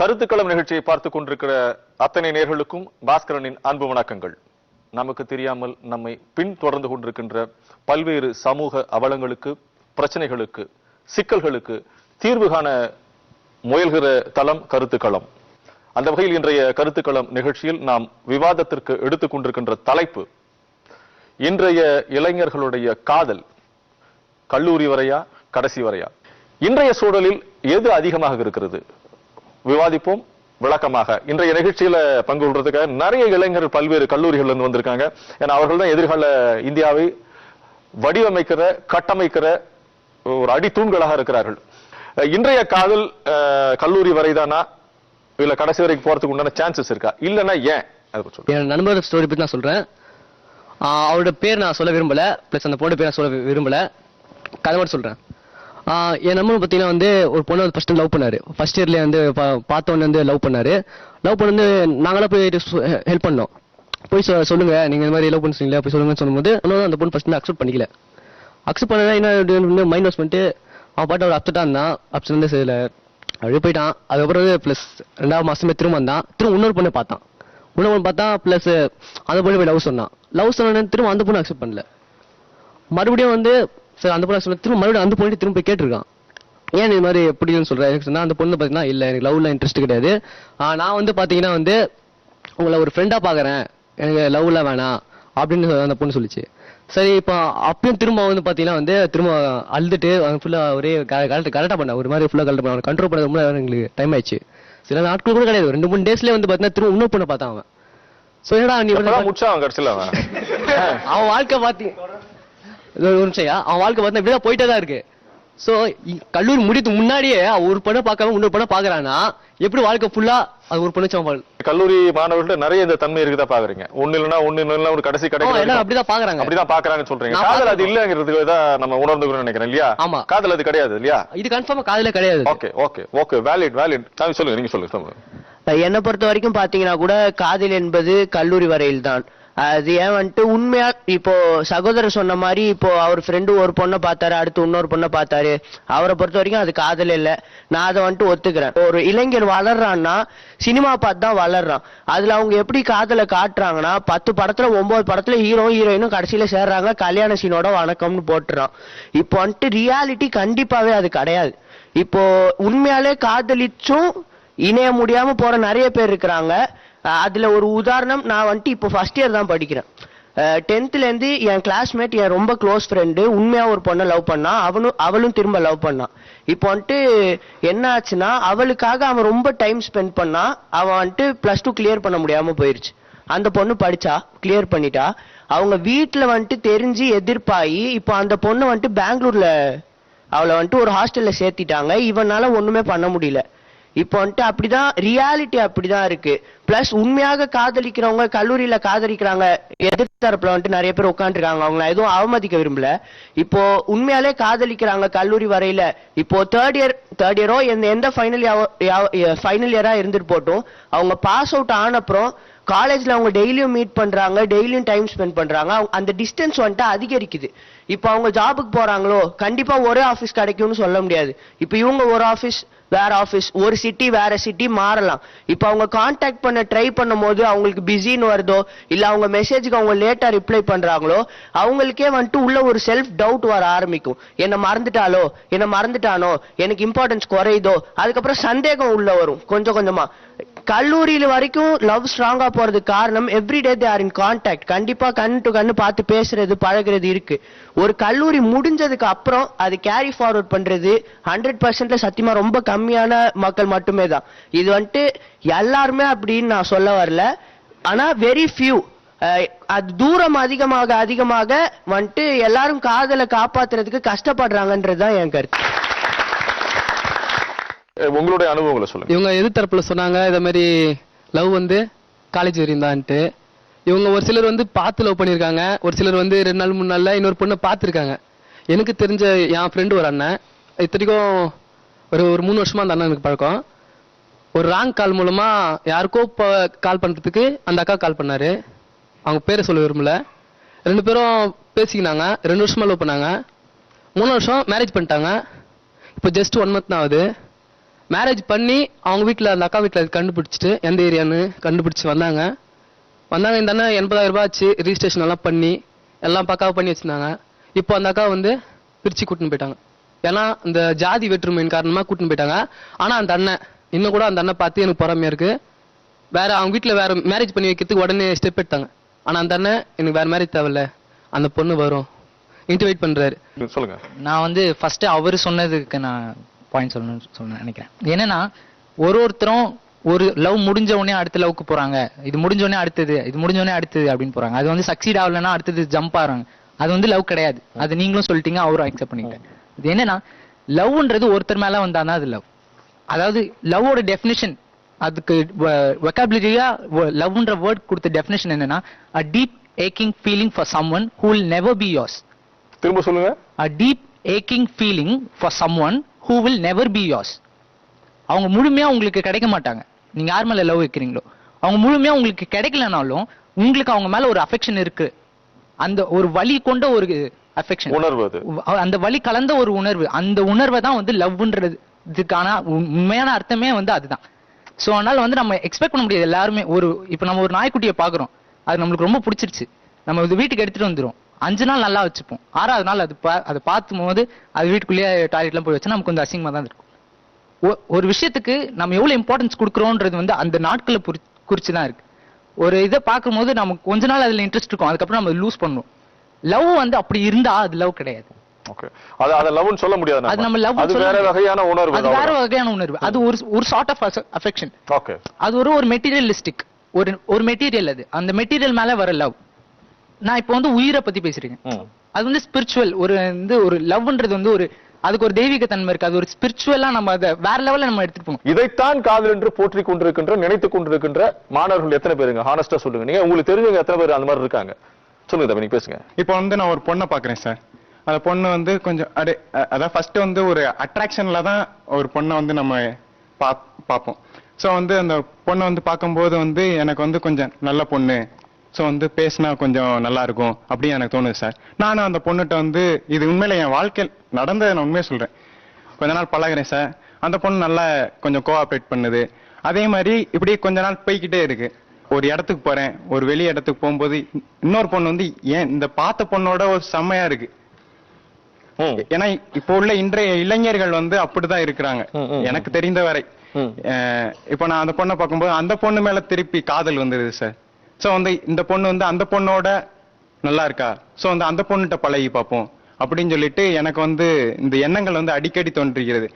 கருத்துக்களம் நிகழ்ச்சியை பார்த்துக் கொண்டிருக்கிற அத்தனை நேர்களுக்கும் பாஸ்கரனின் அன்பு வணக்கங்கள். நமக்கு தெரியாமல் நம்மை பின் தொடர்ந்து கொண்டிருக்கின்ற பல்வேறு சமூக அவலங்களுக்கு, பிரச்சனைகளுக்கு, சிக்கல்களுக்கு தீர்வு காண முயல்கிற தளம் கருத்துக்களம். அந்த வகையில் இன்றைய கருத்துக்களம் நிகழ்ச்சியில் நாம் விவாதத்திற்கு எடுத்துக் கொண்டிருக்கின்ற தலைப்பு இன்றைய இளைஞர்களுடைய காதல். கல்லூரி வரையா, கடைசி வரையா? இன்றைய சூழலில் எது அதிகமாக இருக்கிறது? விவாதிப்போம் விளக்கமாக. இன்றைய நிகழ்ச்சியில பங்கு கொள்றதுக்காக நிறைய இளைஞர்கள் பல்வேறு கல்லூரிகள் இருந்து வந்திருக்காங்க. ஏன்னா அவர்கள் தான் எதிர்கால இந்தியாவை வடிவமைக்கிற, கட்டமைக்கிற ஒரு அடித்தூண்களாக இருக்கிறார்கள். இன்றைய காதல் கல்லூரி வரைதானா, இல்ல கடைசி வரைக்கும் போறதுக்கு உண்டான சான்சஸ் இருக்கா? இல்லன்னா ஏன்? என் நண்பர் ஸ்டோரி பத்தி நான் சொல்றேன். அவரோட பேர் நான் சொல்ல விரும்பல, பிளஸ் அந்த பொண்ணு பேர் நான் சொல்ல விரும்பல, கதை மட்டும் சொல்றேன். என் நம்பர் பார்த்தீங்கன்னா வந்து ஒரு பொண்ணு ஃபர்ஸ்ட் லவ் பண்ணாரு. ஃபர்ஸ்ட் இயர்ல வந்து பார்த்தோன்னு வந்து லவ் பண்ணாரு. லவ் பண்ண வந்து நாங்களாம் போய் ஹெல்ப் பண்ணோம். போய் சொல்லுங்க நீங்க இந்த மாதிரி லவ் பண்ணுறீங்களா போய் சொல்லுங்கன்னு சொல்லும்போது அந்த பொண்ணு ஃபர்ஸ்ட் அக்செப்ட் பண்ணிக்கல. அக்செப்ட் பண்ணா என்ன மைண்ட் வாஷ் பண்ணிட்டு அவன் பாட்டு அவர் அப்செட்டா இருந்தான். அப்செட் வந்து சில அப்படியே போயிட்டான். அதுக்கப்புறம் வந்து பிளஸ் 2வது மாசமே திரும்ப வந்தான். திரும்ப இன்னொரு பொண்ணை பார்த்தான். இன்னொரு பொண்ணு பார்த்தா பிளஸ் அந்த பொண்ணு போய் லவ் சொன்னான். லவ் சொன்ன திரும்ப அந்த பொண்ணு அக்செப்ட் பண்ணல. மறுபடியும் வந்து சார் அந்த பொண்ணு சொல்ல திரும்ப மறுபடியும் அந்த பொண்ணு திரும்ப போய் கேட்டிருக்கான். ஏன் இது மாதிரி எப்படின்னு சொல்றேன் எனக்கு சொன்னா, அந்த பொண்ணு பாத்தீங்கன்னா இல்ல எனக்கு லவ்ல இன்ட்ரெஸ்ட் கிடையாது, நான் வந்து பாத்தீங்கன்னா வந்து உங்களை ஒரு ஃப்ரெண்டா பாக்குறேன், எனக்கு லவ்ல வேணாம் அப்படின்னு அந்த பொண்ணு சொல்லிச்சு. சரி இப்போ அப்பயும் திரும்ப வந்து பாத்தீங்கன்னா வந்து திரும்ப அழுதுட்டு ஃபுல்லா ஒரே கரெக்டா பண்ண ஒரு மாதிரி ஃபுல்லா கரெக்டா பண்ண கண்ட்ரோல் பண்ண ரொம்ப எங்களுக்கு டைம் ஆயிடுச்சு. சில நாட்கள் கூட கிடையாது, 2-3 டேஸ்லயே வந்து பாத்தீங்கன்னா திரும்ப இன்னொரு பொண்ணை பார்த்தான் அவன். சோ என்னடா நீ அவன் வாழ்க்கை பாத்தீங்க ஒரு நிமிஷம், அவன் வாழ்க்கை பார்த்தா இப்படிதான் போயிட்டே தான் இருக்கு. சோ கல்லூரி முடித்து முன்னாடியே ஒரு பொண்ணை பார்க்காம இன்னொரு பொண்ணை பாக்குறான்னா எப்படி வாழ்க்கை ஃபுல்லா அது ஒரு பொண்ணு? கல்லூரி மாணவர்கள்ட்ட நிறைய இந்த தன்மை இருக்குதா பாக்குறீங்க? ஒண்ணு இல்லன்னா ஒரு கடைசி கிடைக்கும் அப்படிதான் பாக்குறாங்க, அப்படிதான் பாக்குறாங்கன்னு சொல்றீங்க. காதல் அது இல்லங்கிறதுக்கு தான் நம்ம உணர்ந்துக்கிறோம் நினைக்கிறேன் இல்லையா? ஆமா, காதல் அது கிடையாது இல்லையா? இது கன்ஃபார்மா காதலே கிடையாது. Okay okay okay, valid valid. சொல்லுங்க, நீங்க சொல்லுங்க. என்னை பொறுத்த வரைக்கும் பாத்தீங்கன்னா கூட காதல் என்பது கல்லூரி வரையில் தான். அது ஏன் வந்துட்டு உண்மையா இப்போ சகோதரர் சொன்ன மாதிரி இப்போ அவர் ஃப்ரெண்டு ஒரு பொண்ணை பார்த்தாரு, அடுத்து இன்னொரு பொண்ணை பார்த்தாரு, அவரை பொறுத்த வரைக்கும் அது காதல் இல்லை. நான் அதை வந்துட்டு ஒத்துக்கிறேன். ஒரு இளைஞர் வளர்றான்னா சினிமா பார்த்து தான் வளர்றான். அதுல அவங்க எப்படி காதலை காட்டுறாங்கன்னா 10 படத்துல 9 படத்துல ஹீரோ ஹீரோயினும் கடைசியில சேர்றாங்க, கல்யாண சீனோட வணக்கம்னு போட்டுறான். இப்போ வந்துட்டு ரியாலிட்டி கண்டிப்பாவே அது கிடையாது. இப்போ உண்மையாலே காதலிச்சும் இணைய முடியாம போற நிறைய பேர் இருக்கிறாங்க. அதுல ஒரு உதாரணம், நான் வந்துட்டு இப்போ ஃபர்ஸ்ட் இயர் தான் படிக்கிறேன். 10th இருந்து என் கிளாஸ்மேட், என் ரொம்ப க்ளோஸ் ஃப்ரெண்டு உண்மையா ஒரு பொண்ணை லவ் பண்ணா, அவளும் திரும்ப லவ் பண்ணான். இப்போ வந்துட்டு என்ன ஆச்சுன்னா அவளுக்காக அவன் ரொம்ப டைம் ஸ்பெண்ட் பண்ணா, அவன் வந்துட்டு +2 கிளியர் பண்ண முடியாம போயிருச்சு. அந்த பொண்ணு படிச்சா, கிளியர் பண்ணிட்டா. அவங்க வீட்டுல வந்துட்டு தெரிஞ்சு எதிர்ப்பாயி இப்போ அந்த பொண்ணு வந்துட்டு பெங்களூர்ல அவளை வந்துட்டு ஒரு ஹாஸ்டல்ல சேர்த்திட்டாங்க. இவனால ஒண்ணுமே பண்ண முடியல. இப்போ வந்துட்டு அப்படிதான் ரியாலிட்டி, அப்படிதான் இருக்கு. பிளஸ் உண்மையாக காதலிக்கிறவங்க கல்லூரியில காதலிக்கிறாங்க, எதிர்த்தரப்புல வந்துட்டு நிறைய பேர் உட்காந்துருக்காங்க, அவங்க எதுவும் அவமதிக்க விரும்பல. இப்போ உண்மையாலே காதலிக்கிறாங்க கல்லூரி வரையில. இப்போ தேர்ட் இயரோ எந்த ஃபைனல் இயரா இருந்துட்டு போட்டும், அவங்க பாஸ் அவுட் ஆன அப்புறம் காலேஜ்ல அவங்க டெய்லியும் மீட் பண்றாங்க, டெய்லியும் டைம் ஸ்பெண்ட் பண்றாங்க. அந்த டிஸ்டன்ஸ் வந்துட்டு அதிகரிக்குது. இப்போ அவங்க ஜாபுக்கு போறாங்களோ கண்டிப்பா ஒரே ஆபீஸ் கிடைக்கும்னு சொல்ல முடியாது. இப்போ இவங்க ஒரு ஆபீஸ் வேற ஆபீஸ், ஒரு சிட்டி வேற சிட்டி மாறலாம். இப்ப அவங்க கான்டாக்ட் பண்ண ட்ரை பண்ணும் போது அவங்களுக்கு பிஸின்னு வருதோ, இல்ல அவங்க மெசேஜுக்கு அவங்க லேட்டா ரிப்ளை பண்றாங்களோ, அவங்களுக்கே வந்துட்டு உள்ள ஒரு செல்ஃப் டவுட் வர ஆரம்பிக்கும். என்ன மறந்துட்டானோ, எனக்கு இம்பார்ட்டன்ஸ் குறையுதோ, அதுக்கப்புறம் சந்தேகம் உள்ள வரும் கொஞ்சம் கொஞ்சமா. கல்லூரியில வரைக்கும் லவ் ஸ்ட்ராங்கா போறதுக்கு காரணம் everyday they are in contact. கண்டிப்பா கண் டு கண்ணு பார்த்து பேசுறது பழகிறது இருக்கு. ஒரு கல்லூரி முடிஞ்சதுக்கு அப்புறம் அது கேரி ஃபார்வர்ட் பண்றது 100% சத்தியமா ரொம்ப கம்மியான மக்கள் மட்டுமே தான். இது வந்துட்டு எல்லாருமே அப்படின்னு நான் சொல்ல வரல, ஆனா வெரி ஃபியூ. அது தூரம் அதிகமாக வந்துட்டு எல்லாரும் காதலை காப்பாத்துறதுக்கு கஷ்டப்படுறாங்கன்றதுதான் என் கருத்து. உங்களுடைய அனுபவங்களை சொல்லுங்க. இவங்க எதிர்த்தரப்புல சொன்னாங்க இத மாதிரி லவ் வந்து காலேஜ் வரையும் தான்ட்டு. இவங்க ஒரு சிலர் வந்து பார்த்து லவ் பண்ணிருக்காங்க, ஒரு சிலர் வந்து 2 நாள் 3 நாள்ல இன்னொரு பொண்ணை பார்த்துருக்காங்க. எனக்கு தெரிஞ்ச என் ஃப்ரெண்டு ஒரு அண்ணன், இத்தனைக்கும் ஒரு 3 வருஷமா அந்த அண்ணன் எனக்கு பழக்கம். ஒரு ராங் கால் மூலமா யாருக்கோ கால் பண்றதுக்கு அந்த அக்கா கால் பண்ணாரு. அவங்க பேரை சொல்ல விரும்பல. 2 பேரும் பேசிக்கினாங்க, 2 வருஷமா லவ் பண்ணாங்க. 3 வருஷம் மேரேஜ் பண்ணிட்டாங்க. இப்போ ஜஸ்ட் 1 மந்த் தான் ஆகுது. மேரேஜ் பண்ணி அவங்க வீட்டில் அந்த அக்கா வீட்டில் கண்டுபிடிச்சிட்டு எந்த ஏரியான்னு கண்டுபிடிச்சி வந்தாங்க. இந்த அண்ணன் 80,000 ரூபாய் ஆச்சு, ரிஜிஸ்ட்ரேஷன் எல்லாம் பண்ணி எல்லாம் பக்காவாக பண்ணி வச்சிருந்தாங்க. இப்போ அந்த அக்கா வந்து பிரிச்சு கூட்டின்னு போயிட்டாங்க. ஏன்னா இந்த ஜாதி வேற்றுமையின் காரணமாக கூட்டின்னு போயிட்டாங்க. ஆனால் அந்த அண்ணன் இன்னும் கூட அந்த அண்ணன் பார்த்து எனக்கு பொறாமையா இருக்கு. வேற அவங்க வீட்டில் வேற மேரேஜ் பண்ணி வைக்கிறதுக்கு உடனே ஸ்டெப் எடுத்தாங்க. ஆனால் அந்த அண்ணன் எனக்கு வேற மேரேஜ் தேவையில்ல, அந்த பொண்ணு வரும் இன்டிவைட் பண்றாரு. சொல்லுங்க. நான் வந்து ஃபர்ஸ்ட் அவர் சொன்னதுக்கு நான் பாயிண்ட் சொல்லணும்னு நினைக்கிறேன். என்னன்னா ஒருத்தரும் ஒரு லவ் முடிஞ்ச உடனே அடுத்த லவ்க்கு போறாங்க, இது முடிஞ்ச உடனே அடுத்தது, இது முடிஞ்ச உடனே அடுத்தது அப்படின்னு போறாங்க. அது வந்து சக்சீட் ஆகலன்னா அடுத்தது ஜம்ப் ஆறாங்க. அது வந்து லவ் கிடையாது. அது நீங்களும் சொல்லிட்டீங்க, அவரும் அக்செப்ட் பண்ணிட்டேன். இது என்னன்னா லவ்ன்றது ஒருத்தர் மேல வந்தாதான் அது லவ். அதாவது லவ்வோட டெஃபினிஷன், அதுக்கு வொக்காபுலரியா லவ்ன்ற வேர்ட் கொடுத்த டெஃபினிஷன் என்னன்னா a deep aching feeling for someone who will never be yours. திரும்ப சொல்லுங்க. a deep aching feeling for someone who will never be yours. அவங்க முழுமையா உங்களுக்கு கிடைக்க மாட்டாங்க. நீங்க யார் மேல லவ் வைக்கிறீங்களோ அவங்க முழுமையா உங்களுக்கு கிடைக்கலனாலும் உங்களுக்கு அவங்க மேல ஒரு அஃபெக்ஷன் இருக்கு. அந்த ஒரு வலி கொண்ட ஒரு அஃபெக்ஷன், உணர்வு, அது அந்த வலி கலந்த ஒரு உணர்வு, அந்த உணர்வை தான் வந்து லவ்ன்றதுக்கான உண்மையான அர்த்தமே வந்து அதுதான். சோ அதனால வந்து நம்ம எக்ஸ்பெக்ட் பண்ண முடியாது எல்லாருமே. இப்ப நம்ம ஒரு நாய்க்குட்டியை பாக்குறோம், அது நம்மளுக்கு ரொம்ப பிடிச்சிருச்சு, நம்ம இது வீட்டுக்கு எடுத்துட்டு வந்துரும். 5 நாள் நல்லா வச்சுப்போம், 6வது நாள் அதை பார்த்தும் போது அது வீட்டுக்குள்ளேயே டாய்லெட்லாம் போய் வச்சா நமக்கு கொஞ்சம் அசிங்கமா தான் இருக்கும். ஒரு விஷயத்துக்கு நம்ம எவ்வளவு இம்பார்ட்டன்ஸ் கொடுக்குறோன்றது வந்து அந்த நாட்களை குறிச்சுதான் இருக்கு. ஒரு இதை பார்க்கும்போது நமக்கு கொஞ்ச நாள் அதுல இன்ட்ரெஸ்ட் இருக்கும், அதுக்கப்புறம் நம்ம லூஸ் பண்ணுவோம். லவ் வந்து அப்படி இருந்தா அது லவ் கிடையாது. ஓகே, அத லவ்னு சொல்ல முடியாது. அது நம்ம லவ், அது வேற வகையான உணர்வு, அது வேற வகையான உணர்வு. அது ஒரு சார்ட் ஆஃப் அஃபெக்ஷன். ஓகே, அது ஒரு மெட்டீரியலிஸ்டிக் ஒரு மெட்டீரியல். அது அந்த மெட்டீரியல் மேல வர லவ். நான் இப்போ வந்து உயிரை பத்தி பேசுறேன். அது வந்து ஸ்பிரிச்சுவல். ஒரு லவ்ன்றது வந்து அதுக்கு ஒரு தெய்வீக தன்மை இருக்கு. அது ஒரு ஸ்பிரிச்சுவலா நம்ம அதை வேற லெவல்ல நம்ம எடுத்துட்டு போவோம். இதைத்தான் காதல் என்று போற்றி கொண்டிருக்கின்ற, நினைத்துக் கொண்டிருக்கின்ற மாணவர்கள் எத்தனை பேருங்க? ஹானஸ்டா சொல்லுங்க. நீங்க உங்களுக்கு தெரிஞ்சவங்க எத்தனை பேர் அந்த மாதிரி இருக்காங்க? சொல்லுங்க தம்பி, நீங்க பேசுங்க. இப்போ வந்து நான் ஒரு பொண்ணை பாக்குறேன் சார். அந்த பொண்ணு வந்து கொஞ்சம் அதான் ஃபர்ஸ்ட் வந்து ஒரு அட்ராக்ஷன்ல தான் ஒரு பொண்ணை வந்து நம்ம பார்ப்போம். ஸோ வந்து அந்த பொண்ணை வந்து பார்க்கும்போது வந்து எனக்கு வந்து கொஞ்சம் நல்ல பொண்ணு, ஸோ வந்து பேசினா கொஞ்சம் நல்லா இருக்கும் அப்படின்னு எனக்கு தோணுது சார். நானும் அந்த பொண்ணுகிட்ட வந்து இது உண்மையில என் வாழ்க்கையில் நடந்ததை நான் உண்மையை சொல்றேன். கொஞ்ச நாள் பழகுறேன் சார். அந்த பொண்ணு நல்லா கொஞ்சம் கோஆப்ரேட் பண்ணுது. அதே மாதிரி இப்படி கொஞ்ச நாள் போய்கிட்டே இருக்கு. ஒரு இடத்துக்கு போறேன், ஒரு வெளி இடத்துக்கு போகும்போது இன்னொரு பொண்ணு வந்து ஏன் இந்த பார்த்த பொண்ணோட ஒரு செம்மையா இருக்கு. ஏன்னா இப்போ உள்ள இன்றைய இளைஞர்கள் வந்து அப்படிதான் இருக்கிறாங்க எனக்கு தெரிந்த வரை. இப்ப நான் அந்த பொண்ணை பார்க்கும்போது அந்த பொண்ணு மேல திருப்பி காதல் வந்துருது சார். சோ வந்து இந்த பொண்ணு வந்து அந்த பொண்ணோட நல்லா இருக்கா, சோ வந்து அந்த பொண்ணுகிட்ட பழகி பார்ப்போம் அப்படின்னு சொல்லிட்டு எனக்கு வந்து இந்த எண்ணங்கள் வந்து அடிக்கடி தோன்றுகிறது.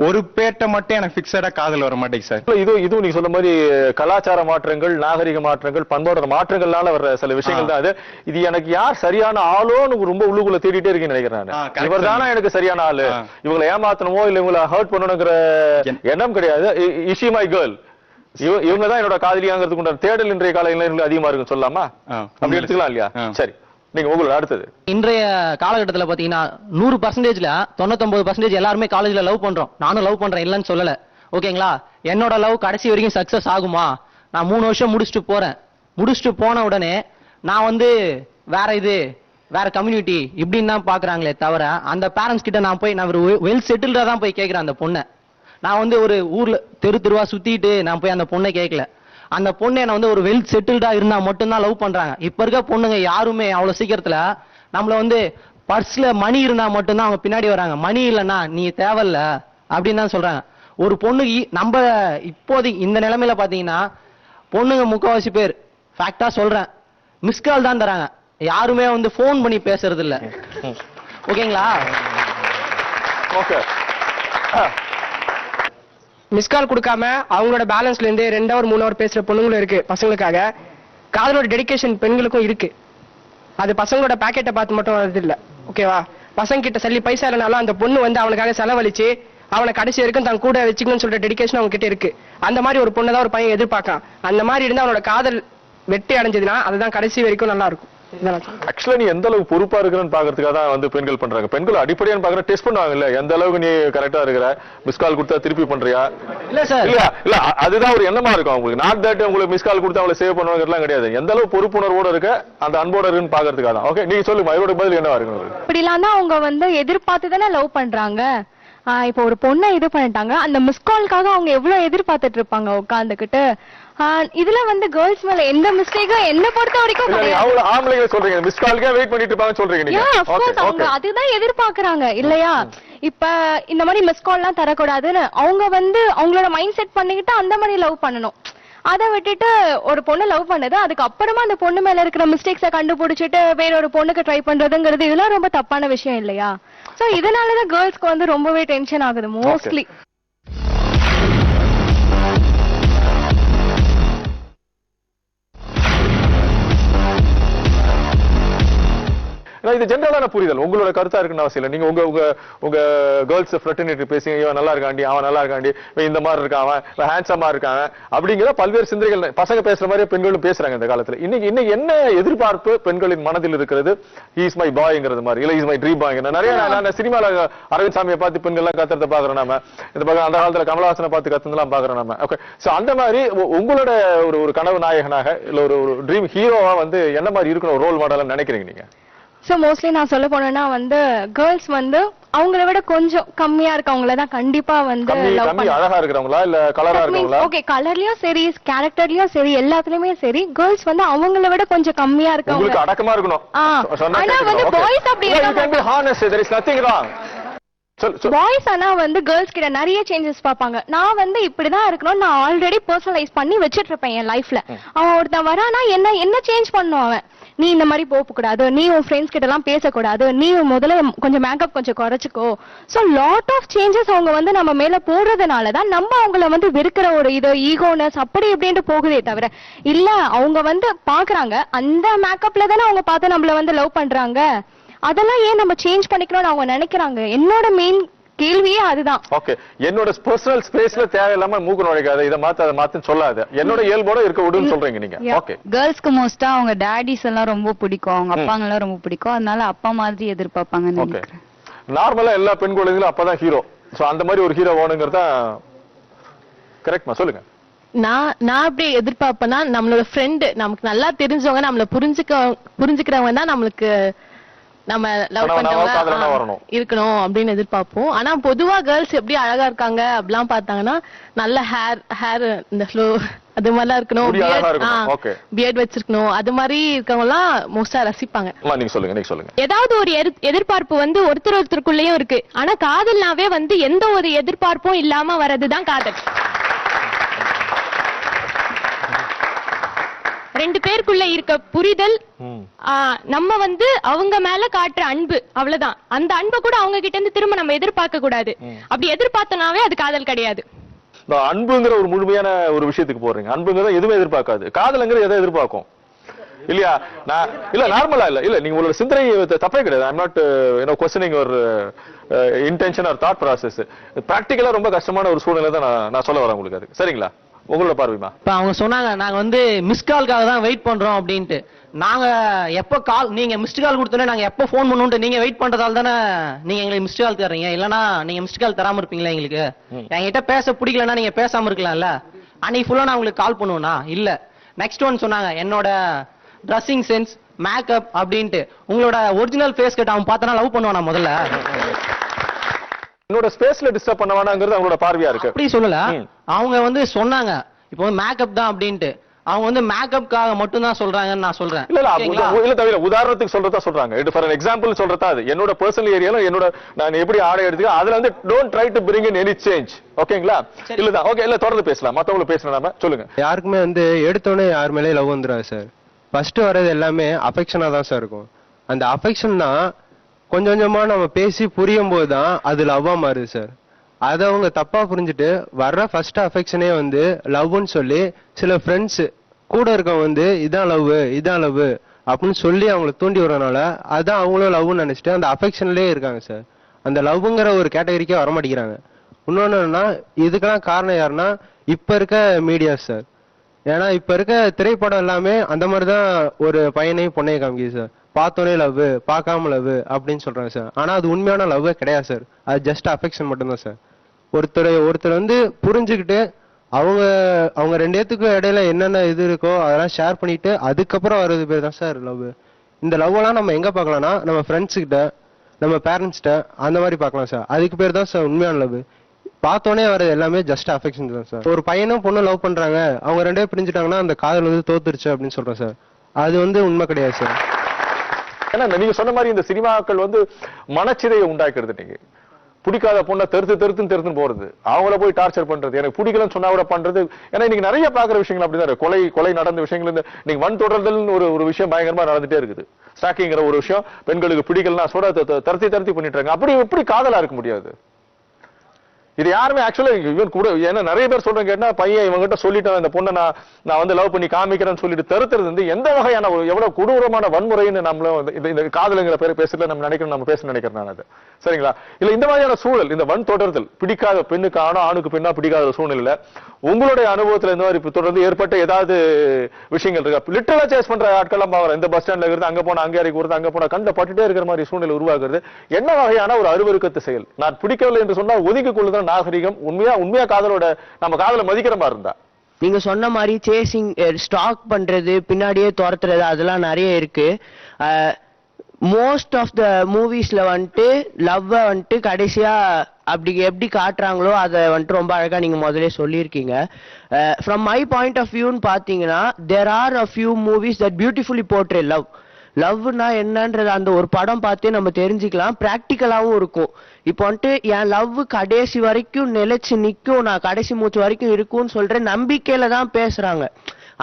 ஒரு பேர்ட்ட மட்டும் எனக்கு பிக்சடா காதல் வர மாட்டேங்குது சார். இது நீங்க சொன்ன மாதிரி கலாச்சார மாற்றங்கள், நாகரிக மாற்றங்கள், பண்பாடு மாற்றங்கள்னால வர்ற சில விஷயங்கள் தான் அது. இது எனக்கு யார் சரியான ஆளோன்னு ரொம்ப உள்ளுக்குள்ள தேடிட்டே இருக்கேன்னு நினைக்கிறேன். இவர் தானே எனக்கு சரியான ஆளு, இவங்களை ஏமாத்தணுமோ இல்ல இவங்களை ஹர்ட் பண்ணணுங்கிற எண்ணம் கிடையாது. இஸ் ஷி மை கேர்ள், இவங்க தான் என்னோட காதலியாங்கிறதுக்கு உண்டான தேடல் இன்றைய கால இளைஞர்கள் அதிகமா இருக்குன்னு சொல்லலாமா? அப்படி எடுத்துக்கலாம் இல்லையா? சரி, நீங்க உங்களோட அடுத்தது. இன்றைய காலகட்டத்தில் பாத்தீங்கன்னா 100%ல 99% எல்லாருமே காலேஜ்ல லவ் பண்றோம். நானும் லவ் பண்றேன், இல்லன்னு சொல்லல. ஓகேங்களா? என்னோட லவ் கடைசி வரைக்கும் சக்சஸ் ஆகுமா? நான் 3 வருஷம் முடிச்சுட்டு போன உடனே நான் வந்து வேற கம்யூனிட்டி இப்படின்னு தான் பாக்குறாங்களே தவிர அந்த பேரண்ட்ஸ் கிட்ட நான் போய் நான் வெல் செட்டில்டா தான் போய் கேட்கிறேன் அந்த பொண்ணை. நான் வந்து ஒரு ஊர்ல தெருவா சுத்திட்டு நான் போய் அந்த பொண்ணை கேட்கல. அந்த பொண்ணு என்ன வந்து ஒரு வெல் செட்டில்டா இருந்தா மட்டும்தான் லவ் பண்றாங்க. இப்ப இருக்க பொண்ணுங்க யாருமே அவ்வளவு சீக்கிரத்துல நம்மள வந்து பர்ஸ்ல மணி இருந்தா மட்டும்தான் அவங்க பின்னாடி வராங்க. மணி இல்லைன்னா நீ தேவையில்ல அப்படின்னு தான் சொல்றாங்க. ஒரு பொண்ணு நம்ம இப்போதைக்கு இந்த நிலைமையில பாத்தீங்கன்னா பொண்ணுங்க முக்காவாசி பேர் ஃபேக்டா சொல்றேன் மிஸ்கால் தான் தராங்க. யாருமே வந்து போன் பண்ணி பேசுறது இல்ல. ஓகேங்களா? ஓகே, மிஸ்கால் கொடுக்காம அவங்களோட பேலன்ஸ்ல இருந்து 2 hour 3 hour பேசுற பொண்ணுங்களும் இருக்கு பசங்களுக்காக. காதலோட டெடிகேஷன் பெண்களுக்கும் இருக்கு. அது பசங்களோட பாக்கெட்டை பார்த்து மட்டும் வருது இல்ல. ஓகேவா? பசங்க கிட்ட சல்லி பைசா இல்லைனாலும் அந்த பொண்ணு வந்து அவனுக்காக செலவழிச்சு அவனை கடைசி வரைக்கும் தன் கூட வச்சுக்கணும்னு சொல்ற டெடிகேஷன் அவங்க கிட்ட இருக்கு. அந்த மாதிரி ஒரு பொண்ணை தான் ஒரு பையன் எதிர்பார்க்கான். அந்த மாதிரி இருந்தா அவனோட காதல் வெற்றி அடைஞ்சதுன்னா அதுதான் கடைசி வரைக்கும் நல்லா இருக்கும். ஆக்சுவலா நீ எந்த அளவுக்கு பொறுப்பா இருக்கிறன்னு பாக்குறதுக்காக தான் வந்து பெண்கள் பண்றாங்க. பெண்கள் அடிப்படையான பாக்குற டெஸ்ட் பண்ணுவாங்க இல்ல, எந்த அளவுக்கு நீ கரெக்டா இருக்கிற, மிஸ் கால் கொடுத்தா திருப்பி பண்றியா இல்ல சார், இல்ல அதுதான் ஒரு எண்ணமா இருக்கும் அவங்களுக்கு. நாட் தட் உங்களுக்கு மிஸ் கால் கொடுத்தா அவங்களை சேவ் பண்ணுவாங்கலாம் கிடையாது. எந்த அளவுக்கு பொறுப்புணர்வோட இருக்க அந்த அன்போட இருக்குன்னு பாக்குறதுக்காக தான். ஓகே, நீங்க சொல்லுங்க, இதோட பதில் என்னவா இருக்கு? இப்படிலாம் தான் அவங்க வந்து எதிர்பார்த்து தானே லவ் பண்றாங்க. இப்போ ஒரு பொண்ணை இது பண்ணிட்டாங்க, அந்த மிஸ் கால்காக அவங்க எவ்வளவு எதிர்பார்த்துட்டு இருப்பாங்க உட்காந்துக்கிட்டு. இதுல வந்து கேர்ள்ஸ் மேல எந்த மிஸ்டேக்கும் என்ன பொறுத்த வரைக்கும் ஆம்பளைங்க சொல்றீங்க மிஸ் கால்க்கே வெயிட் பண்ணிட்டு இருப்பாங்க சொல்றீங்க நீங்க. அவங்க அதுதான் எதிர்பார்க்கறாங்க இல்லையா? இப்ப இந்த மாதிரி மிஸ் கால் எல்லாம் தரக்கூடாதுன்னு அவங்க வந்து அவங்களோட மைண்ட் செட் பண்ணிக்கிட்டு அந்த மாதிரி லவ் பண்ணணும். அதை விட்டுட்டு ஒரு பொண்ணு லவ் பண்ணது அதுக்கு அப்புறமா அந்த பொண்ணு மேல இருக்கிற மிஸ்டேக்ஸை கண்டுபிடிச்சிட்டு வேற ஒரு பொண்ணுக்கு ட்ரை பண்றதுங்கிறது இதெல்லாம் ரொம்ப தப்பான விஷயம் இல்லையா? சோ இதனாலதான் கேர்ள்ஸ்க்கு வந்து ரொம்பவே டென்ஷன் ஆகுது மோஸ்ட்லி. இது ஜெனரலான புரிதல், உங்களோட கருத்தா இருக்குன்னு அவசியம் இல்லை. நீங்க உங்க உங்க உங்க கேர்ள்ஸ் ஃப்ரெட்டர்னிட்டி பேசுங்க, இவன் நல்லா இருக்காண்டி, அவன் நல்லா இருக்காண்டி, இந்த மாதிரி இருக்கான், அவன் ஹேண்ட்ஸமா இருக்கான் அப்படிங்கிற பல்வேறு சிந்தனைகள் பசங்க பேசுற மாதிரி பெண்களும் பேசுறாங்க இந்த காலத்துல. இன்னைக்கு என்ன எதிர்பார்ப்பு பெண்களின் மனதில் இருக்கிறது? இஸ் மை பாய்ங்கிறது மாதிரி, இல்ல இஸ் மை ட்ரீம் பாய். நிறைய சினிமால அரவிந்த் சாமியை பார்த்து பெண்கள் எல்லாம் கத்துறத பாக்குறோம் நாம, இந்த பக்கம் அந்த காலத்துல கமலஹாசனை பார்த்து கத்துலாம் பாக்குறோம் நாம. ஓகே, சோ அந்த மாதிரி உங்களோட ஒரு கனவு நாயகனாக இல்ல ஒரு ட்ரீம் ஹீரோவா வந்து என்ன மாதிரி இருக்கணும் ரோல் மாடலா நினைக்கிறீங்க நீங்க? சோ மோஸ்ட்லி நான் சொல்ல போனேன்னா வந்து கேர்ள்ஸ் வந்து அவங்கள விட கொஞ்சம் கம்மியா இருக்கவங்கள தான் கண்டிப்பா வந்து அழகா இருக்கிறவங்களா இல்ல கலரா இருக்கவங்களா? ஓகே, கலர்லயும் சரி கேரக்டர்லயும் சரி எல்லாத்துலயுமே சரி கேர்ள்ஸ் வந்து அவங்கள விட கொஞ்சம் கம்மியா இருக்கவங்க அடக்கமா இருக்கணும். ஆனா வந்து பாய்ஸ் அப்படி பாய்ஸ் ஆனா வந்து கேர்ள்ஸ் கிட்ட நிறைய சேஞ்சஸ் பாப்பாங்க. நான் வந்து இப்படிதான் இருக்கணும் நான் ஆல்ரெடி பர்சனலைஸ் பண்ணி வச்சிட்டு இருப்பேன் என் லைஃப்ல. அவன் ஒருத்தன் வரானா என்ன சேஞ்ச் பண்ணும் அவன், நீ இந்த மாதிரி போக கூடாது, நீ உன் ஃப்ரெண்ட்ஸ் கிட்ட எல்லாம் பேசக்கூடாது, நீ முதல்ல கொஞ்சம் மேக்கப் கொஞ்சம் குறைச்சிக்கோ. சோ லாட் ஆஃப் சேஞ்சஸ் அவங்க வந்து நம்ம மேல போடுறதுனாலதான் நம்ம அவங்கள வந்து வெறுக்கிற ஒரு இது ஈகோனஸ் அப்படி இப்படின்ட்டு போகுதே தவிர இல்ல அவங்க வந்து பாக்குறாங்க அந்த மேக்கப்ல தானே அவங்க பார்த்து நம்மள வந்து லவ் பண்றாங்க. அதெல்லாம் ஏன் நம்ம சேஞ்ச் பண்ணிக்கணும்னு அவங்க நினைக்கிறாங்க. என்னோட மெயின் கேள்வியே அதுதான். ஓகே, என்னோட பர்சனல் ஸ்பேஸ்ல தேவையில்லாம மூக்கு நுழைக்காத, இத மாத்த அதை மாத்துன்னு சொல்லாத, என்னோட இயல்போட இருக்க விடுன்னு சொல்றீங்க நீங்க. ஓகே, கேர்ள்ஸ்க்கு மோஸ்டா அவங்க டாடிஸ் எல்லாம் ரொம்ப பிடிக்கும், அவங்க அப்பாங்க எல்லாம் ரொம்ப பிடிக்கும், அதனால அப்பா மாதிரி எதிர்பார்ப்பாங்கன்னு நினைக்கிறேன். நார்மலா எல்லா பெண் குழந்தைகளும் அப்பதான் ஹீரோ. சோ அந்த மாதிரி ஒரு ஹீரோ வேணுங்கிறதா கரெக்ட்மா? சொல்லுங்க. நான் அப்படி எதிர்பார்ப்பேன்னா நம்மளோட ஃப்ரெண்டு நமக்கு நல்லா தெரிஞ்சவங்க நம்மள புரிஞ்சுக்கிறவங்க தான் நம்மளுக்கு நம்ம லவ் பண்றவங்க இருக்கணும் அப்படின்னு எதிர்பார்ப்போம். ஆனா பொதுவா கேர்ள்ஸ் எப்படி அழகா இருக்காங்க அப்படிலாம் பார்த்தாங்கன்னா நல்ல ஹேர் இந்த ஃப்ளோ அது மாதிரிலாம் இருக்கணும், பியர்ட் வச்சிருக்கணும், அது மாதிரி இருக்கவங்க எல்லாம் மோஸ்டா ரசிப்பாங்க. நீங்க சொல்லுங்க. ஏதாவது ஒரு எதிர்பார்ப்பு வந்து ஒருத்தருக்குள்ளேயும் இருக்கு. ஆனா காதல்னாவே வந்து எந்த ஒரு எதிர்பார்ப்பும் இல்லாம வர்றதுதான் காதல். ரெண்டு பேருக்குள்ள இருக்க புரிதல், நம்ம வந்து அவங்க மேல காட்டுற அன்பு, அவ்வளவுதான். அந்த அன்பை கூட அவங்க கிட்ட இருந்து திரும்ப நம்ம எதிர்பார்க்க கூடாது. அப்படி எதிர்பார்த்தனாவே அது காதல் கிடையாது. அன்புங்கிற ஒரு முழுமையான ஒரு விஷயத்துக்கு போறீங்க. அன்புங்கிறத எதுவுமே எதிர்பார்க்காது, காதல்ங்கிறது எதை எதிர்பார்க்கும் இல்லையா? இல்ல நார்மலா இல்ல நீங்க உங்களோட சிந்தனை தப்பே கிடையாது. ஐம் நாட் கொஸ்டினிங் ஒரு இன்டென்ஷன் ஆர் தாட் ப்ராசஸ். பிராக்டிகலா ரொம்ப கஷ்டமான ஒரு சூழ்நிலை தான் நான் சொல்ல வரேன் உங்களுக்கு. அது சரிங்களா? உங்களோட பார்வைமா? இப்ப அவங்க சொன்னாங்க நாங்க வந்து மிஸ் கால்காக தான் வெயிட் பண்றோம் அப்படின்ட்டு. நாங்க எப்ப நீங்க மிஸ்ட் கால் கொடுத்தோன்னே நாங்க எப்ப போன் பண்ணுவோம் நீங்க வெயிட் பண்றதால தானே நீங்க எங்களுக்கு மிஸ்ட் கால் தர்றீங்க. இல்லனா நீங்க மிஸ்ட் கால் தராம இருப்பீங்களா? எங்களுக்கு என்கிட்ட பேச பிடிக்கலன்னா நீங்க பேசாம இருக்கலாம்ல. அன்னைக்கு ஃபுல்லா நான் உங்களுக்கு கால் பண்ணுவேனா? இல்ல. நெக்ஸ்ட் ஒன் சொன்னாங்க என்னோட ட்ரெஸ்ஸிங் சென்ஸ், மேக்கப் அப்படின்ட்டு. உங்களோட ஒரிஜினல் ஃபேஸ் கட் அவன் பார்த்தனா லவ் பண்ணுவானா? முதல்ல என்னோட ஸ்பேஸ்ல டிஸ்டர்ப் பண்ண வேணாங்கிறது அவங்களோட பார்வையா இருக்கு. அப்படி சொல்லல, அவங்க வந்து சொன்னாங்க இப்போ மேக்கப் தான் அப்படின்ட்டு. அவங்க வந்து மேக்கப்காக மட்டும் தான் சொல்றாங்கன்னு நான் சொல்றேன். இல்ல தவிர உதாரணத்துக்கு சொல்றதா சொல்றாங்க. இது ஃபார் எக்ஸாம்பிள் சொல்றதா. அது என்னோட பர்சனல் ஏரியால என்னோட நான் எப்படி ஆடை எடுத்துக்க அதுல வந்து don't try to bring in any change. ஓகேங்களா? இல்லதான். ஓகே, இல்ல தொடர்ந்து பேசலாம். மத்தவங்க பேசலாமா? சொல்லுங்க. யாருக்குமே வந்து எடுத்தோடனே யார் மேலே லவ் வந்துடாது சார். ஃபர்ஸ்ட் வர்றது எல்லாமே அஃபெக்ஷனா தான் சார் இருக்கும். அந்த அஃபெக்ஷன் தான் கொஞ்சம் கொஞ்சமா நம்ம பேசி புரியும் போது தான் அது லவ்வா மாறுது சார். அதை அவங்க தப்பா புரிஞ்சுட்டு வர்ற ஃபர்ஸ்ட் அஃபெக்ஷனே வந்து லவ்னு சொல்லி சில ஃப்ரெண்ட்ஸ் கூட இருக்கவங்க வந்து இதான் லவ் அப்படின்னு சொல்லி அவங்களை தூண்டி விடுறதுனால அதான் அவங்களும் லவ்னு நினைச்சிட்டு அந்த அஃபெக்ஷன்லயே இருக்காங்க சார். அந்த லவ்ங்கிற ஒரு கேட்டகரிக்கே வர மாட்டேங்கிறாங்க. இன்னொன்னு என்னன்னா இதுக்கெல்லாம் காரணம் யாருன்னா இப்ப இருக்க மீடியா சார். ஏன்னா இப்ப இருக்க திரைப்படம் எல்லாமே அந்த மாதிரிதான் ஒரு பையனையும் பொண்ணையும் காமிக்குது சார். பார்த்தோன்னே லவ், பார்க்காம லவ் அப்படின்னு சொல்றாங்க சார். ஆனா அது உண்மையான லவ்வே கிடையாது சார். அது ஜஸ்ட் அஃபெக்ஷன் மட்டும்தான் சார். ஒருத்தர் வந்து புரிஞ்சுக்கிட்டு அவங்க ரெண்டு பேத்துக்கும் இடையில என்னென்ன இது இருக்கோ அதெல்லாம் ஷேர் பண்ணிட்டு அதுக்கப்புறம் வர்றது பேர் தான் சார் லவ். இந்த லவ் எல்லாம் நம்ம எங்க பார்க்கலாம்னா நம்ம ஃப்ரெண்ட்ஸ் கிட்ட, நம்ம பேரண்ட்ஸ்கிட்ட அந்த மாதிரி பார்க்கலாம் சார். அதுக்கு பேர் தான் சார் உண்மையான லவ். பார்த்தோன்னே வர எல்லாமே ஜஸ்ட் அஃபெக்ஷன் தான் சார். ஒரு பையனும் பொண்ணும் லவ் பண்றாங்க, அவங்க ரெண்டே பிரிஞ்சுட்டாங்கன்னா அந்த காதல் வந்து தோத்துருச்சு அப்படின்னு சொல்றேன் சார். அது வந்து உண்மை கிடையாது சார். ஏன்னா நீங்க சொன்ன மாதிரி இந்த சினிமாக்கள் வந்து மனச்சிதையை உண்டாக்குறது. நீங்க பிடிக்காத பொண்ணை தெருத்துன்னு போறது, அவங்கள போய் டார்ச்சர் பண்றது, எனக்கு பிடிக்கலன்னு சொன்னா கூட பண்றது. ஏன்னா இன்னைக்கு நிறைய பாக்குற விஷயங்கள் அப்படிதான். கொலை நடந்த விஷயங்கள் இந்த நீங்க வன் தொடர்தல்னு ஒரு விஷயம் பயங்கரமா நடந்துட்டே இருக்குது. ஸ்டாக்கிங்கிற ஒரு விஷயம் பெண்களுக்கு பிடிக்கலன்னா சொல்ல தரத்தி பண்ணிட்டு இருக்காங்க. அப்படி எப்படி காதலா இருக்க முடியாது? இது யாருமே ஆக்சுவலா இவன் கூட ஏன்னா நிறைய பேர் சொல்றேன் கேட்டா பையன் இவங்கிட்ட சொல்லிட்டேன் இந்த பொண்ணை நான் வந்து லவ் பண்ணி காமிக்கிறேன்னு சொல்லிட்டு தருத்துறது வந்து எந்த வகையான எவ்வளவு கொடூரமான வன்முறைன்னு நம்மளும் இந்த காதலுங்கிற பேர் பேசல நம்ம நினைக்கிறோம், நம்ம பேச நினைக்கிறேன் நான் அது சரிங்களா? இல்ல இந்த மாதிரியான சூழல், இந்த வன் தொடர்தல், பிடிக்காத பெண்ணுக்கு ஆணுக்கு பெண்ணா பிடிக்காத சூழ்நிலையில உங்களுடைய அனுபவத்துல இந்த மாதிரி தொடர்ந்து ஏற்பட்ட ஏதாவது விஷயங்கள் இருக்கா? லிட்டரலா சேஸ் பண்ற ஆட்கள்லாம் பாக்குறேன். இந்த பஸ் ஸ்டாண்ட்ல இருந்து அங்க போனா அங்கே இறக்கி வருது, அங்க போனா கண்ட பட்டுட்டே இருக்கிற மாதிரி சூழ்நிலை உருவாக்குறது என்ன வகையான ஒரு அருவருக்கத்து செயல்? நான் பிடிக்கவில்லை என்று சொன்னா ஒதுக்கி கொள்ளுதான் நாகரிகம். உண்மையா காதலோட நம்ம காதலை மதிக்கிற மாதிரி இருந்தா. நீங்க சொன்ன மாதிரி சேசிங், ஸ்டாக் பண்றது, பின்னாடியே துரத்துறது, அதெல்லாம் நிறைய இருக்கு. மோஸ்ட் ஆஃப் த மூவிஸ்ல வந்துட்டு லவ் வந்துட்டு கடைசியா அப்படி எப்படி காட்டுறாங்களோ அதை வந்துட்டு ரொம்ப அழகா நீங்க முதல்ல சொல்லியிருக்கீங்க. ஃப்ரம் மை பாயிண்ட் ஆஃப் வியூன்னு பாத்தீங்கன்னா there are a few movies that beautifully portray love. லவ்னா என்னன்றது அந்த ஒரு படம் பார்த்தே நம்ம தெரிஞ்சுக்கலாம். பிராக்டிக்கலாவும் இருக்கும். இப்போ வந்துட்டு என் லவ் கடைசி வரைக்கும் நிலைச்சு நிக்கும், நான் கடைசி மூச்சு வரைக்கும் இருக்கும்னு சொல்ற நம்பிக்கையில தான் பேசுறாங்க.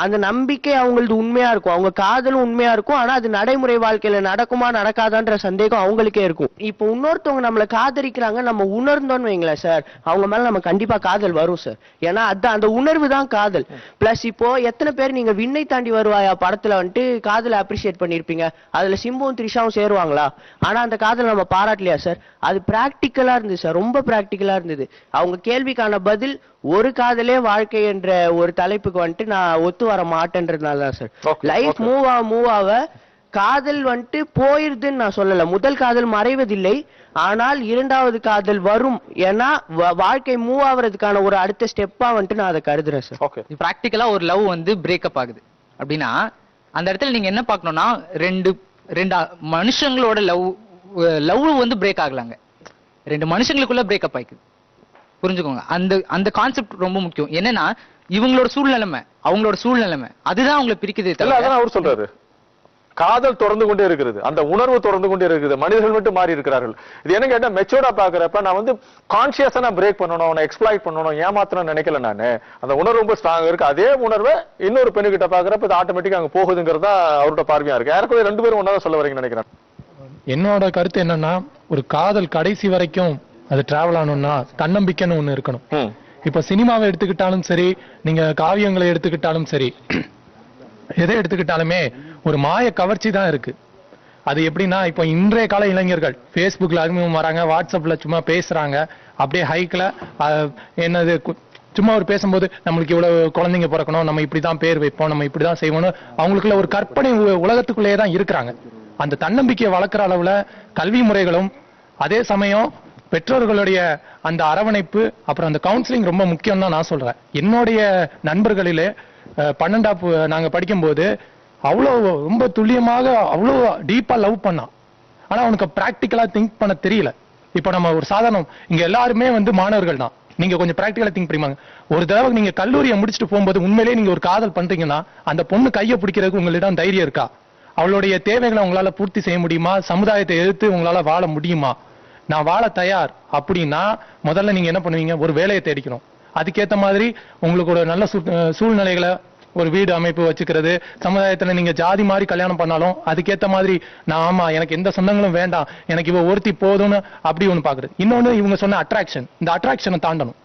அந்த நம்பிக்கை அவங்களுக்கு உண்மையா இருக்கும், அவங்க காதலும் உண்மையா இருக்கும். ஆனா அது நடைமுறை வாழ்க்கையில நடக்குமா நடக்காதான்ற சந்தேகம் அவங்களுக்கே இருக்கும். இப்போ இன்னொருத்தவங்க நம்மளை காதலிக்கிறாங்க, நம்ம உணர்ந்தோன்னு வைங்களேன் சார், அவங்க மேல நம்ம கண்டிப்பா காதல் வரும் சார். ஏன்னா அதான் அந்த உணர்வு தான் காதல். பிளஸ் இப்போ எத்தனை பேர் நீங்க விண்ணை தாண்டி வருவாயா படத்துல வந்துட்டு காதலை அப்ரிஷியேட் பண்ணிருப்பீங்க, அதுல சிம்புவும் த்ரிஷாவும் சேருவாங்களா? ஆனா அந்த காதல் நம்ம பாராட்டலையா சார்? அது பிராக்டிக்கலா இருந்தது சார், ரொம்ப பிராக்டிக்கலா இருந்தது. அவங்க கேள்விக்கான பதில் ஒரு காதலே வாழ்க்கை என்ற ஒரு தலைப்புக்கு வந்துட்டு நான் ஒத்து வர மாட்டேன்றதுனால தான் சார். லைஃப் மூவ் ஆக காதல் வந்துட்டு போயிருதுன்னு நான் சொல்லல. முதல் காதல் மறைவதில்லை, ஆனால் இரண்டாவது காதல் வரும். ஏன்னா வாழ்க்கை மூவ் ஆகுறதுக்கான ஒரு அடுத்த ஸ்டெப்பா வந்துட்டு நான் அதை கருதுறேன் சார். பிராக்டிக்கலா ஒரு லவ் வந்து பிரேக்கப் ஆகுது அப்படின்னா அந்த இடத்துல நீங்க என்ன பார்க்கணும்னா ரெண்டு மனுஷங்களோட லவ் வந்து பிரேக் ஆகலாங்க, ரெண்டு மனுஷங்களுக்குள்ள பிரேக்கப் ஆயிக்குது. புரிஞ்சுக்கோங்க, அந்த கான்செப்ட் ரொம்ப முக்கியம். என்னன்னா இவங்களோட சூழ்நிலைமை அவங்களோட சூழ்நிலைமை அதுதான் அவங்களை பிரிக்குது. அவர் சொல்றாரு காதல் தொடர்ந்து கொண்டே இருக்கிறது, அந்த உணர்வு தொடர்ந்து கொண்டே இருக்குது, மனிதர்கள் மட்டும் மாறி இருக்கிறார்கள். இது என்ன கேட்டா மெச்சூர்டா பாக்குறப்ப நான் வந்து கான்சியஸா நான் பிரேக் பண்ணணும், நான் எக்ஸ்ப்ளாய்ட் பண்ணணும், ஏமாத்தணும் நினைக்கல. நானு அந்த உணர்வு ரொம்ப ஸ்ட்ராங்கா இருக்கு. அதே உணர்வை இன்னொரு பெண்ணுகிட்ட பாக்குறப்ப இது ஆட்டோமேட்டிக்கா அங்க போகுதுங்கிறதா அவரோட பார்வையா இருக்கு. யாருக்கும் ரெண்டு பேரும் ஒன்னாதான் சொல்ல வரீங்கன்னு நினைக்கிறேன். என்னோட கருத்து என்னன்னா, ஒரு காதல் கடைசி வரைக்கும் அது டிராவல் ஆகணும்னா தன்னம்பிக்கைன்னு ஒண்ணு இருக்கணும். இப்ப சினிமாவை எடுத்துக்கிட்டாலும் சரி, நீங்க காவியங்களை எடுத்துக்கிட்டாலும் சரி, எதை எடுத்துக்கிட்டாலுமே ஒரு மாய கவர்ச்சி தான் இருக்கு. அது எப்படின்னா, இப்போ இன்றைய கால இளைஞர்கள் பேஸ்புக்ல அறிமுகம் வராங்க, வாட்ஸ்அப்ல சும்மா பேசுறாங்க, அப்படியே ஹைக்ல என்னது சும்மா ஒரு பேசும்போது நம்மளுக்கு இவ்வளவு குழந்தைங்க பிறக்கணும், நம்ம இப்படிதான் பேர் வைப்போம், நம்ம இப்படிதான் செய்வோம்னு அவங்களுக்குள்ள ஒரு கற்பனை உலகத்துக்குள்ளேயே தான் இருக்கிறாங்க. அந்த தன்னம்பிக்கையை வளர்க்குற அளவுல கல்வி முறைகளும், அதே சமயம் பெற்றோர்களுடைய அந்த அரவணைப்பு, அப்புறம் அந்த கவுன்சிலிங் ரொம்ப முக்கியம் தான் நான் சொல்றேன். என்னுடைய நண்பர்களிலே 12ஆம் நாங்க படிக்கும்போது அவ்வளோ ரொம்ப துல்லியமாக அவ்வளோ டீப்பா லவ் பண்ணான். ஆனா அவனுக்கு பிராக்டிக்கலா திங்க் பண்ண தெரியல. இப்ப நம்ம ஒரு சாதாரணம் இங்க எல்லாருமே வந்து மாணவர்கள் தான், நீங்க கொஞ்சம் பிராக்டிக்கலா திங்க் பண்ணிப்பாங்க. ஒரு தடவை நீங்க கல்லூரியை முடிச்சுட்டு போகும்போது உண்மையிலேயே நீங்க ஒரு காதல் பண்றீங்கன்னா அந்த பொண்ணு கையை பிடிக்கிறதுக்கு உங்களிடம் தைரியம் இருக்கா? அவளுடைய தேவைகளை உங்களால பூர்த்தி செய்ய முடியுமா? சமுதாயத்தை எதிர்த்து உங்களால வாழ முடியுமா? நான் வாழ தயார் அப்படின்னா முதல்ல நீங்க என்ன பண்ணுவீங்க? ஒரு வேலையை தேடிக்கணும். அதுக்கேற்ற மாதிரி உங்களுக்கு ஒரு நல்ல சூழ்நிலைகளை, ஒரு வீடு அமைப்பு வச்சுக்கிறது, சமுதாயத்துல நீங்க ஜாதி மாதிரி கல்யாணம் பண்ணாலும் அதுக்கேற்ற மாதிரி நான் ஆமா எனக்கு எந்த சொந்தங்களும் வேண்டாம், எனக்கு இவ ஒருத்தி போதும்னு அப்படி ஒண்ணு பாக்குறது. இன்னொன்னு இவங்க சொன்ன அட்ராக்ஷன், இந்த அட்ராக்ஷனை தாண்டணும்.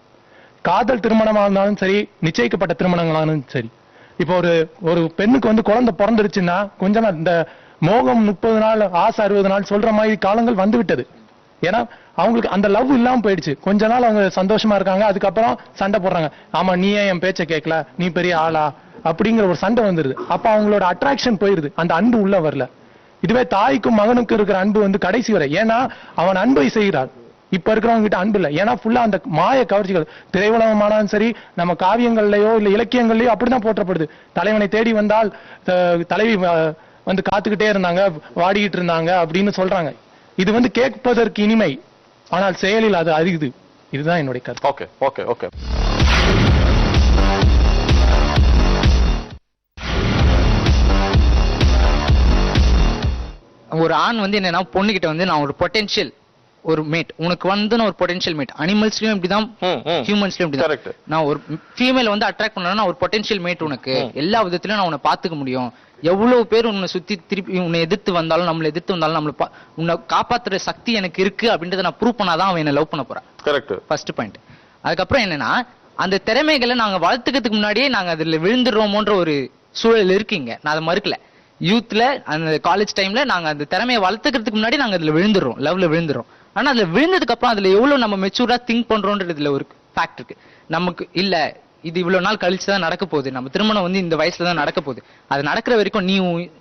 காதல் திருமணமா இருந்தாலும் சரி, நிச்சயிக்கப்பட்ட திருமணங்களாலும் சரி, இப்போ ஒரு பெண்ணுக்கு வந்து குழந்தை பிறந்துருச்சுன்னா கொஞ்ச நாள் இந்த மோகம் 30 நாள் ஆசை 60 நாள் சொல்ற மாதிரி காலங்கள் வந்து விட்டது. ஏன்னா அவங்களுக்கு அந்த லவ் இல்லாம போயிடுச்சு. கொஞ்ச நாள் அவங்க சந்தோஷமா இருக்காங்க, அதுக்கப்புறம் சண்டை போடுறாங்க. ஆமா நீ ஏன் என் பேச்சை கேட்கல, நீ பெரிய ஆளா அப்படிங்கிற ஒரு சண்டை வந்துருது. அப்ப அவங்களோட அட்ராக்ஷன் போயிருது, அந்த அன்பு உள்ள வரல. இதுவே தாய்க்கும் மகனுக்கும் இருக்கிற அன்பு வந்து கடைசி வரை, ஏன்னா அவன் அன்பை செய்கிறான். இப்ப இருக்கிறவங்க கிட்ட அன்பு இல்லை, ஏன்னா ஃபுல்லா அந்த மாய கவர்ச்சிகள். திரையுலகமானாலும் சரி, நம்ம காவியங்கள்லயோ இல்ல இலக்கியங்கள்லயோ அப்படிதான் போற்றப்படுது. தலைவனை தேடி வந்தால் தலைவி வந்து காத்துக்கிட்டே இருந்தாங்க, வாடிக்கிட்டு இருந்தாங்க அப்படின்னு சொல்றாங்க. இது வந்து கேட்பதற்கு இனிமை, ஆனால் செயலில் அது அரிது. இதுதான் என்னுடைய கருத்து. Okay okay okay. ஒரு ஆண் வந்து என்னன்னா பொண்ணுகிட்ட வந்து நான் ஒரு பொட்டன்ஷியல் ஒரு மேட், உனக்கு வந்து நான் ஒரு பொட்டன்ஷியல் மேட், அனிமல்ஸ்லயும் இப்படிதான் ஹியூமன்ஸ்லயும் இப்படிதான், நான் ஒரு ஃபீமேல் வந்து அட்ராக்ட் பண்ணா ஒரு பொட்டன்ஷியல் மேட் உனக்கு, எல்லா விதத்திலயும் நான் உன்னை பாத்துக்க முடியும், எவ்வளவு பேர் உன்னை சுத்தி திருப்பி உன்னை எதிர்த்து வந்தாலும் நம்மளை எதிர்த்து வந்தாலும் நம்மளை உன்னை காப்பாத்துற சக்தி எனக்கு இருக்கு அப்படின்றத நான் ப்ரூவ் பண்ணாதான் அவன் என்ன லவ் பண்ண போறான். Correct, first point. அதுக்கப்புறம் என்னன்னா அந்த திறமைகளை நாங்க வளர்த்துக்கிறதுக்கு முன்னாடியே நாங்க அதுல விழுந்துடுறோமோன்ற ஒரு சூழல் இருக்குங்க. நான் அதை மறுக்கல. யூத்ல அந்த காலேஜ் டைம்ல நாங்க அந்த திறமையை வளர்த்துக்கிறதுக்கு முன்னாடி நாங்க அதுல விழுந்துடுறோம், லவ்ல விழுந்துடுறோம். ஆனா அதுல விழுந்ததுக்கு அப்புறம் அதுல எவ்வளவு நம்ம மெச்சூரா திங்க் பண்றோம்ன்றதுல ஒரு ஃபேக்ட் இருக்கு. நமக்கு இல்ல இது இவ்வளவு நாள் கழிச்சுதான் நடக்க போகுது, நம்ம திருமணம் வந்து இந்த வயசுல தான் நடக்க போகுது, அது நடக்கிற வரைக்கும்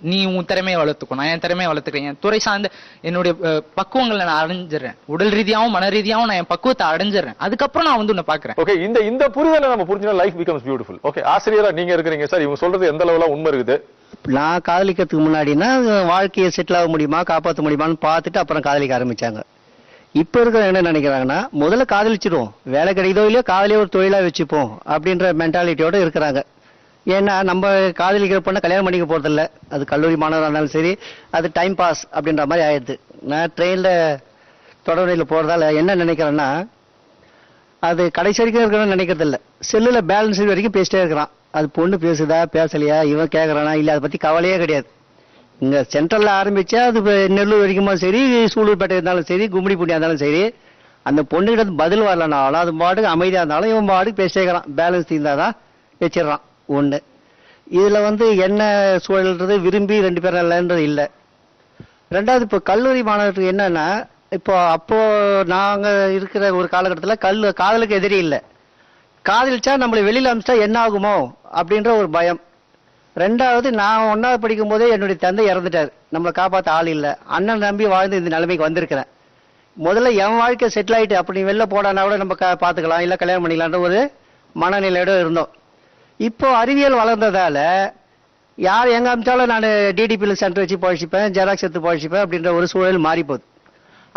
நீ உன் திறமையை வளர்த்துக்கோ, நான் என் திறமையை வளர்த்துக்கிறேன், என் துறை சார்ந்த என்னுடைய பக்குவங்களை நான் அடைஞ்சிடறேன், உடல் ரீதியாவும் மன ரீதியாவும் நான் என் பக்குவத்தை அடைஞ்சிடறேன், அதுக்கப்புறம் நான் வந்து உன்னை பாக்குறேன். ஓகே, இந்த புரிதலை நம்ம புரிஞ்சுனா லைஃப் பிகம்ஸ் பியூட்டிஃபுல். ஓகே, ஆசிரியரா நீங்க இருக்கிறீங்க சார், இவங்க சொல்றது எந்த அளவுல உண்மை இருக்குது? நான் காதலிக்கிறதுக்கு முன்னாடினா வாழ்க்கையை செட்டில் ஆக முடியுமா காப்பாற்ற முடியுமான்னு பார்த்துட்டு அப்புறம் காதலிக்க ஆரம்பிச்சாங்க. இப்ப இருக்கிற என்ன நினைக்கிறாங்கன்னா முதல்ல காதலிச்சிடுவோம், வேலை கிடைக்குதோ இல்லையோ காதலியே ஒரு தொழிலா வச்சுப்போம் அப்படின்ற மென்டாலிட்டியோட இருக்கிறாங்க. ஏன்னா நம்ம காதலிக்கிற பொண்ணை கல்யாணம் பண்ணிக்க போறதில்ல, அது கல்லூரி மாணவராக இருந்தாலும் சரி, அது டைம் பாஸ் அப்படின்ற மாதிரி ஆயிடுது. நான் ட்ரெயின்ல தொடர்வண்டியில் போறதால என்ன நினைக்கிறேன்னா அது கடைசி வரைக்கும் இருக்கணும்னு நினைக்கிறது இல்லை, செல்லுல பேலன்ஸ் வரைக்கும் பேசிட்டே இருக்கிறான். அது பொண்ணு பேசுதா பேசலையா இவன் கேட்கறானா இல்ல அதை பத்தி கவலையே கிடையாது. இங்க சென்ட்ரல்ல ஆரம்பிச்சா அது நெல்லூர் வரைக்குமா சரி, சூலூர்பேட்டை இருந்தாலும் சரி, கும்மிடிப்பூண்டியா இருந்தாலும் சரி, அந்த பொண்ணுகிட்ட பதில் வரலனாலும் அது பாட்டுக்கு அமைதியா இருந்தாலும் இவன் பாட்டுக்கு பேசிக்கிறான். பேலன்ஸ் தீர்ந்தாதான் வச்சிடறான். ஒண்ணு இதுல வந்து என்ன சூழல்ன்றது விரும்பி ரெண்டு பேரும் இல்லைன்றது இல்லை. ரெண்டாவது இப்போ கல்லூரி மாணவர்களுக்கு என்னன்னா அப்போ நாங்க இருக்கிற ஒரு காலகட்டத்தில் காதலுக்கு எதிரி இல்லை, காதலிச்சா நம்மளை வெளியில அமிச்சா என்ன ஆகுமோ அப்படின்ற ஒரு பயம். ரெண்டாவது நான் 1வது படிக்கும் போதே என்னுடைய தந்தை இறந்துட்டாரு, நம்மளை காப்பாற்ற ஆள் இல்லை, அண்ணன் நம்பி வாழ்ந்து இந்த நிலைமைக்கு வந்திருக்கிறேன். முதல்ல என் வாழ்க்கை செட்டில் ஆயிட்டு அப்படி வெளில போடானா கூட நம்ம பார்த்துக்கலாம் இல்லை கல்யாணம் பண்ணிக்கலான்ற ஒரு மனநிலையோட இருந்தோம். இப்போ அறிவியல் வளர்ந்ததால யார் எங்க அமிச்சாலும் நான் டிடிபியில் சென்டர் வச்சு பழிச்சுப்பேன், ஜெராக்ஸ் எடுத்து பழிச்சுப்பேன் அப்படின்ற ஒரு சூழல் மாறி போகுது.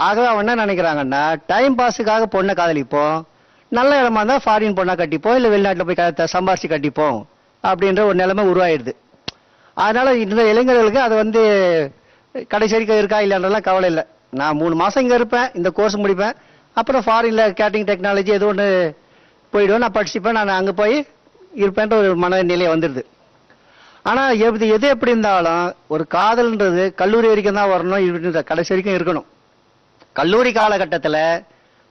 ஆகவே அவன் என்ன நினைக்கிறாங்கன்னா டைம் பாஸுக்காக பொண்ணை காதலிப்போம், நல்ல இடமா இருந்தா ஃபாரின் பொண்ணா கட்டிப்போம் இல்லை வெளிநாட்டில் போய் சம்பாரிச்சு கட்டிப்போம் அப்படின்ற ஒரு நிலைமை உருவாயிடுது. அதனால இந்த இளைஞர்களுக்கு அது வந்து கடைசி வரைக்கும் இருக்கா இல்லைன்றலாம் கவலை இல்லை. நான் 3 மாசம் இங்க இருப்பேன், இந்த கோர்ஸ் முடிப்பேன், அப்புறம் ஃபாரின்ல கேட்டரிங் டெக்னாலஜி ஏதோ ஒன்று போயிடுவேன், நான் படிச்சுப்பேன், நான் அங்கே போய் இருப்பேன்ற ஒரு மனநிலையை வந்துடுது. ஆனா எது எப்படி இருந்தாலும் ஒரு காதல்ன்றது கல்லூரி வரைக்கும் தான் வரணும், இப்படின்ற கடைசி வரைக்கும் இருக்கணும். கல்லூரி காலகட்டத்தில்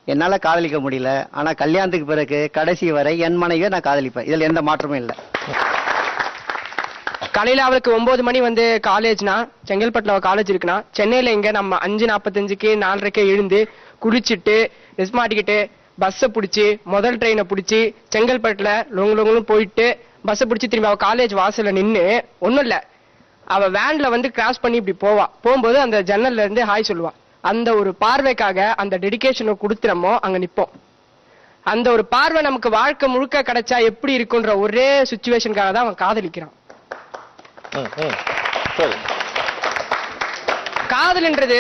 என்னால காதலிக்க முடியல, ஆனா கல்யாணத்துக்கு பிறகு கடைசி வரை என் மனைவியை நான் காதலிப்பேன், இதுல எந்த மாற்றமும் இல்லை. காலையில அவளுக்கு 9 மணி வந்து காலேஜ்னா செங்கல்பட்டுல காலேஜ் இருக்குன்னா சென்னையில இங்க நம்ம 5:45க்கு 4:30 எழுந்து குளிச்சுட்டு ட்ரெஸ் மாட்டிக்கிட்டு பஸ்ஸை பிடிச்சி முதல் ட்ரெயினை பிடிச்சி செங்கல்பட்டுல லொங்களும் போயிட்டு பஸ்ஸை பிடிச்சி திரும்பி அவ காலேஜ் வாசல்ல நின்று ஒன்னும் இல்ல அவ வேன்ல வந்து கிராஸ் பண்ணி இப்படி போகும்போது அந்த ஜன்னல்ல இருந்து ஹாய் சொல்லுவா. அந்த ஒரு பார்வைக்காக அந்த டெடிகேஷனை கொடுத்துறமோ அங்க நிப்போம். அந்த ஒரு பார்வை நமக்கு வாழ்க்கை முழுக்க கிடைச்சா எப்படி இருக்குன்ற ஒரே சிச்சுவேஷனுக்காக தான் அவன் காதலிக்கிறான். காதல்ன்றது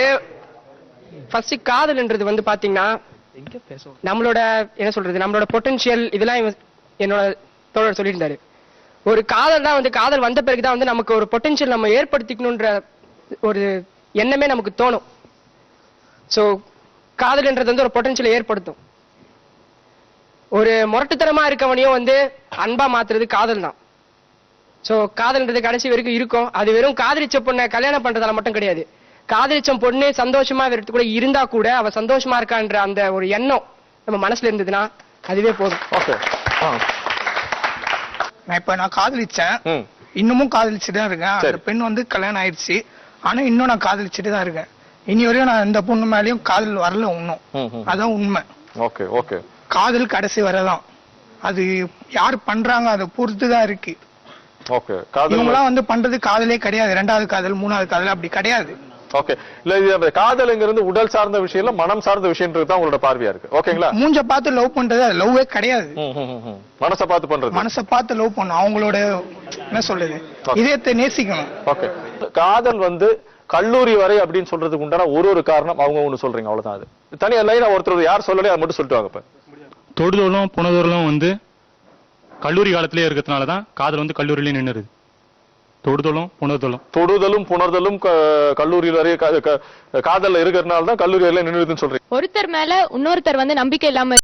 ஃபர்ஸ்ட் காதல்ன்றது வந்து பாத்தீங்கன்னா நம்மளோட என்ன சொல்றது நம்மளோட பொட்டன்ஷியல் இதெல்லாம் என்னோட தோழர் சொல்லியிருந்தாரு. ஒரு காதல் தான் வந்து காதல் வந்த பிறகுதான் வந்து நமக்கு ஒரு பொட்டன்ஷியல் நம்ம ஏற்படுத்திக்கணும்ன்ற ஒரு எண்ணமே நமக்கு தோணும். சோ காதல்ன்றது வந்து ஒரு பொட்டன்ஷியலை ஏற்படுத்தும். ஒரு முரட்டுத்தனமா இருக்கவனையும் வந்து அன்பா மாத்துறது காதல் தான். சோ காதல்ன்றது கடைசி வரைக்கும் இருக்கும். அது வெறும் காதலிச்ச பொண்ணை கல்யாணம் பண்றதால மட்டும் கிடையாது, காதலிச்ச பொண்ணு சந்தோஷமா வெறுத்து கூட இருந்தா கூட அவ சந்தோஷமா இருக்கான்ற அந்த ஒரு எண்ணம் நம்ம மனசுல இருந்ததுன்னா அதுவே போதும். நான் காதலிச்சேன், இன்னமும் காதலிச்சுட்டு தான் இருக்கேன். அந்த பெண் வந்து கல்யாணம் ஆயிடுச்சு, ஆனா இன்னும் நான் காதலிச்சுட்டு தான் இருக்கேன். இனி வரையும் நான் இந்த பொண்ணு மேலயும் காதல் வரல இன்னும். அதான் உண்மை. காதல் கடைசி வரதான், அது யாரு பண்றாங்க அதை பொறுத்துதான் இருக்கு. இவங்களாம் வந்து பண்றது காதலே கிடையாது, 2வது காதல் 3வது காதல் அப்படி கிடையாது. ஓகே, இல்ல இது காதல்ங்கிறது உடல் சார்ந்த விஷயம் இல்ல, மனம் சார்ந்த விஷயம்ன்றது தான் உங்களோட பார்வையா இருக்கு. ஓகேங்களா, மூஞ்ச பார்த்து லவ் பண்றது அது லவ்வே கிடையாது. மனசை பார்த்து பண்றது, மனசை பார்த்து லவ் பண்ணும். அவங்களோட என்ன சொல்றது இதயத்தை நேசிக்கணும். ஓகே, காதல் வந்து கல்லூரி வரை அப்படின்னு சொல்றதுக்கு உண்டான ஒரு காரணம் அவங்க ஒண்ணு சொல்றீங்க, அவ்வளவுதான். அது தனியா லைனா ஒருத்தர் யார் சொல்லலையே அதை மட்டும் சொல்லிட்டு வாங்க. இப்ப தொடுதலும் புணர்தலும் வந்து கல்லூரி காலத்திலே இருக்கிறதுனால தான் காதல் வந்து கல்லூரியிலே நின்னுருது. தொடுதலும் புணர்தலும் கல்லூரியில் வரைய காதல்ல இருக்கிறதுனால தான் கல்லூரி வரையில நின்னுருதுன்னு சொல்றீங்க. ஒருத்தர் மேல இன்னொருத்தர் வந்து நம்பிக்கை இல்லாம